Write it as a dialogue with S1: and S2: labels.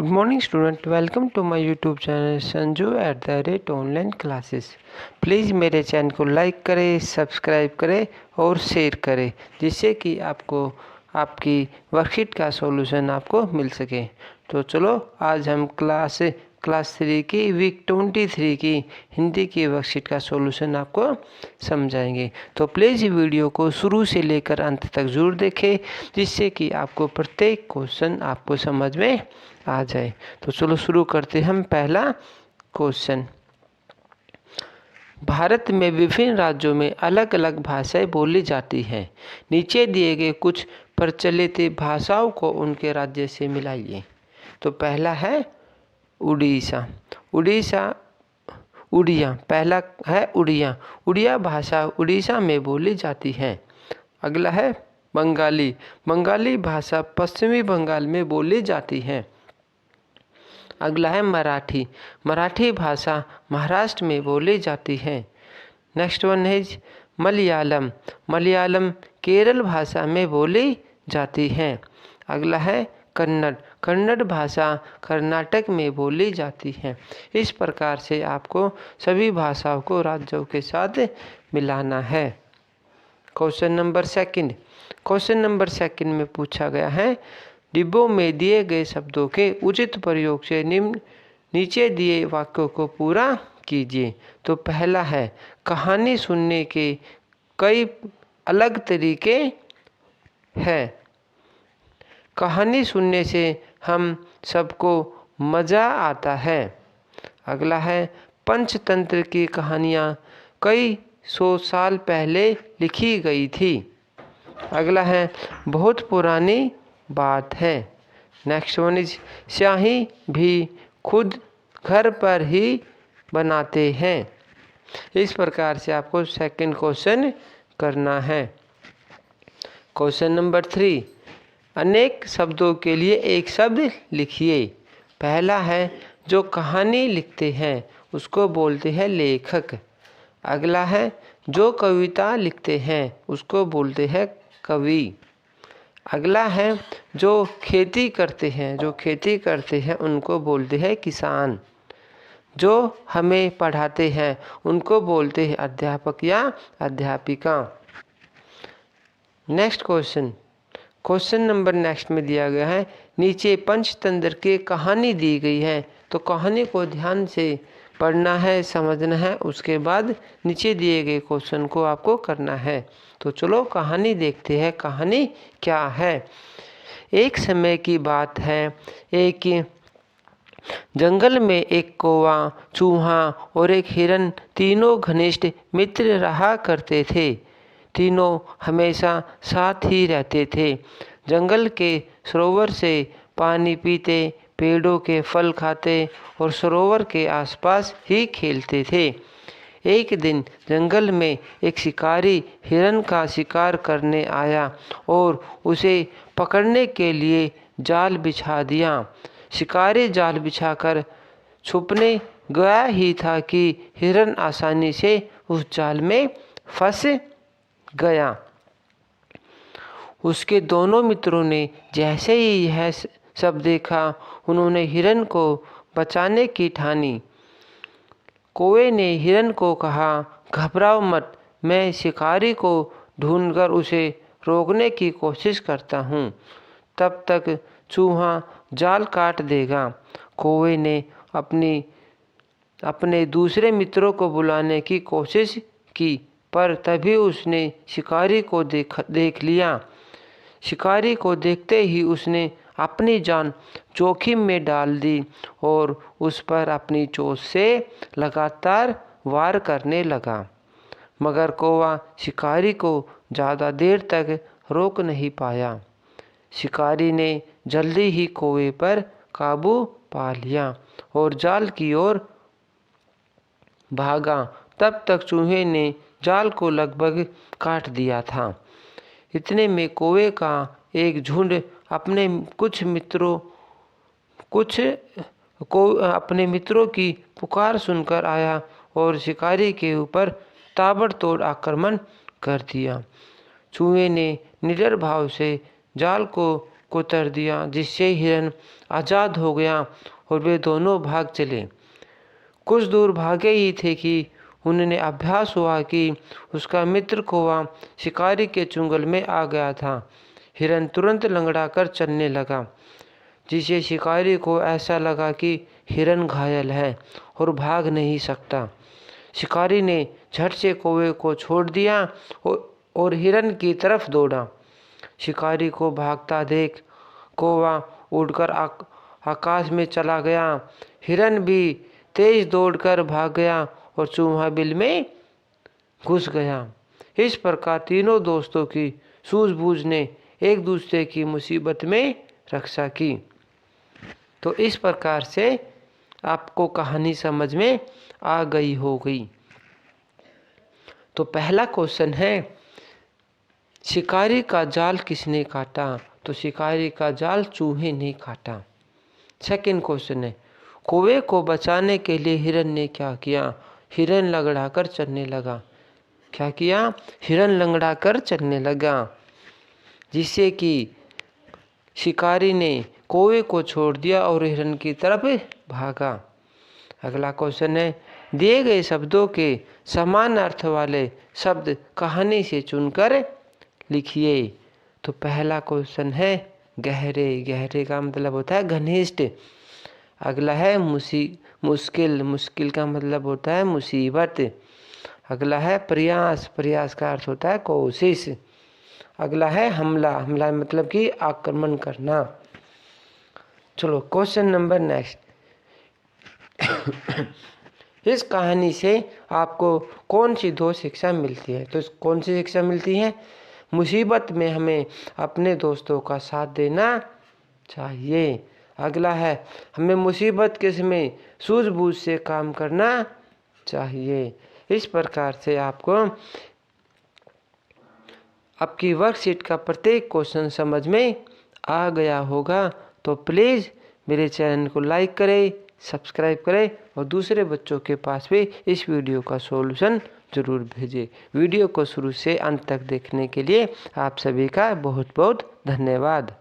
S1: Good morning student, welcome to my YouTube channel संजू@ऑनलाइन classes. Please मेरे चैनल को लाइक करें, सब्सक्राइब करें और शेयर करें, जिससे कि आपको आपकी वर्कशीट का सॉल्यूशन आपको मिल सके। तो चलो आज हम क्लास 3 की वीक 23 की हिंदी की वर्कशीट का सॉल्यूशन आपको समझाएंगे। तो प्लीज़ वीडियो को शुरू से लेकर अंत तक ज़रूर देखें, जिससे कि आपको प्रत्येक क्वेश्चन आपको समझ में आ जाए। तो चलो शुरू करते हैं हम। पहला क्वेश्चन, भारत में विभिन्न राज्यों में अलग अलग भाषाएं बोली जाती हैं। नीचे दिए गए कुछ प्रचलित भाषाओं को उनके राज्य से मिलाइए। तो पहला है उड़ीसा। उड़िया पहला है उड़िया। उड़िया भाषा उड़ीसा में बोली जाती है। अगला है बंगाली। बंगाली भाषा पश्चिमी बंगाल में बोली जाती है। अगला है मराठी। मराठी भाषा महाराष्ट्र में बोली जाती है। नेक्स्ट वन है मलयालम। मलयालम केरल भाषा में बोली जाती है। अगला है कन्नड़। कन्नड़ भाषा कर्नाटक में बोली जाती है। इस प्रकार से आपको सभी भाषाओं को राज्यों के साथ मिलाना है। Question number second. Question number second में पूछा गया है, डिब्बों में दिए गए शब्दों के उचित प्रयोग से नीचे दिए वाक्यों को पूरा कीजिए। तो पहला है, कहानी सुनने के कई अलग तरीके हैं। कहानी सुनने से हम सबको मज़ा आता है। अगला है, पंचतंत्र की कहानियाँ कई 100 साल पहले लिखी गई थी। अगला है, बहुत पुरानी बात है। नेक्स्ट वन इज, स्याही भी खुद घर पर ही बनाते हैं। इस प्रकार से आपको सेकंड क्वेश्चन करना है। क्वेश्चन नंबर 3, अनेक शब्दों के लिए एक शब्द लिखिए। पहला है, जो कहानी लिखते हैं उसको बोलते हैं लेखक। अगला है, जो कविता लिखते हैं उसको बोलते हैं कवि। अगला है, जो खेती करते हैं उनको बोलते हैं किसान। जो हमें पढ़ाते हैं उनको बोलते हैं अध्यापक या अध्यापिका। नेक्स्ट क्वेश्चन नंबर नेक्स्ट में दिया गया है, नीचे पंचतंत्र की कहानी दी गई है। तो कहानी को ध्यान से पढ़ना है, समझना है, उसके बाद नीचे दिए गए क्वेश्चन को आपको करना है। तो चलो कहानी देखते हैं, कहानी क्या है। एक समय की बात है, एक जंगल में एक कौवा, चूहा और एक हिरन तीनों घनिष्ठ मित्र रहा करते थे। तीनों हमेशा साथ ही रहते थे। जंगल के सरोवर से पानी पीते, पेड़ों के फल खाते और सरोवर के आसपास ही खेलते थे। एक दिन जंगल में एक शिकारी हिरन का शिकार करने आया और उसे पकड़ने के लिए जाल बिछा दिया। शिकारी जाल बिछाकर छुपने गया ही था कि हिरन आसानी से उस जाल में फंस गया। उसके दोनों मित्रों ने जैसे ही यह सब देखा, उन्होंने हिरन को बचाने की ठानी। कौवे ने हिरन को कहा, घबराओ मत, मैं शिकारी को ढूंढकर उसे रोकने की कोशिश करता हूँ, तब तक चूहा जाल काट देगा। कौवे ने अपने दूसरे मित्रों को बुलाने की कोशिश की, पर तभी उसने शिकारी को देख लिया। शिकारी को देखते ही उसने अपनी जान जोखिम में डाल दी और उस पर अपनी चोंच से लगातार वार करने लगा। मगर कौवा शिकारी को ज़्यादा देर तक रोक नहीं पाया। शिकारी ने जल्दी ही कौवे पर काबू पा लिया और जाल की ओर भागा। तब तक चूहे ने जाल को लगभग काट दिया था। इतने में कौवे का एक झुंड अपने मित्रों की पुकार सुनकर आया और शिकारी के ऊपर ताबड़तोड़ आक्रमण कर दिया। चूहे ने निडर भाव से जाल को को तर दिया, जिससे हिरन आज़ाद हो गया और वे दोनों भाग चले। कुछ दूर भागे ही थे कि उन्हें अभ्यास हुआ कि उसका मित्र कौवा शिकारी के चुंगल में आ गया था। हिरन तुरंत लंगड़ा कर चलने लगा, जिसे शिकारी को ऐसा लगा कि हिरन घायल है और भाग नहीं सकता। शिकारी ने झट से कौवे को छोड़ दिया और हिरन की तरफ दौड़ा। शिकारी को भागता देख कौवा उड़कर आकाश में चला गया। हिरन भी तेज दौड़कर भाग गया और चूहा बिल में घुस गया। इस प्रकार तीनों दोस्तों की सूझबूझ ने एक दूसरे की मुसीबत में रक्षा की। तो इस प्रकार से आपको कहानी समझ में आ गई होगी। तो पहला क्वेश्चन है, शिकारी का जाल किसने काटा? तो शिकारी का जाल चूहे ने काटा। सेकंड क्वेश्चन है, कौवे को बचाने के लिए हिरन ने क्या किया? हिरन लंगड़ा कर चलने लगा। क्या किया? हिरन लंगड़ा कर चलने लगा, जिससे कि शिकारी ने कौवे को छोड़ दिया और हिरन की तरफ भागा। अगला क्वेश्चन है, दिए गए शब्दों के समान अर्थ वाले शब्द कहानी से चुनकर लिखिए। तो पहला क्वेश्चन है गहरे। गहरे का मतलब होता है घनिष्ठ। अगला है मुश्किल। मुश्किल का मतलब होता है मुसीबत। अगला है प्रयास। प्रयास का अर्थ होता है कोशिश। अगला है हमला। हमला मतलब कि आक्रमण करना। चलो क्वेश्चन नंबर नेक्स्ट। इस कहानी से आपको कौन सी दो शिक्षा मिलती है? तो कौन सी शिक्षा मिलती है? मुसीबत में हमें अपने दोस्तों का साथ देना चाहिए। अगला है हमें मुसीबत के समय सूझबूझ से काम करना चाहिए। इस प्रकार से आपको आपकी वर्कशीट का प्रत्येक क्वेश्चन समझ में आ गया होगा। तो प्लीज़ मेरे चैनल को लाइक करें, सब्सक्राइब करें और दूसरे बच्चों के पास भी इस वीडियो का सॉल्यूशन ज़रूर भेजें। वीडियो को शुरू से अंत तक देखने के लिए आप सभी का बहुत बहुत धन्यवाद।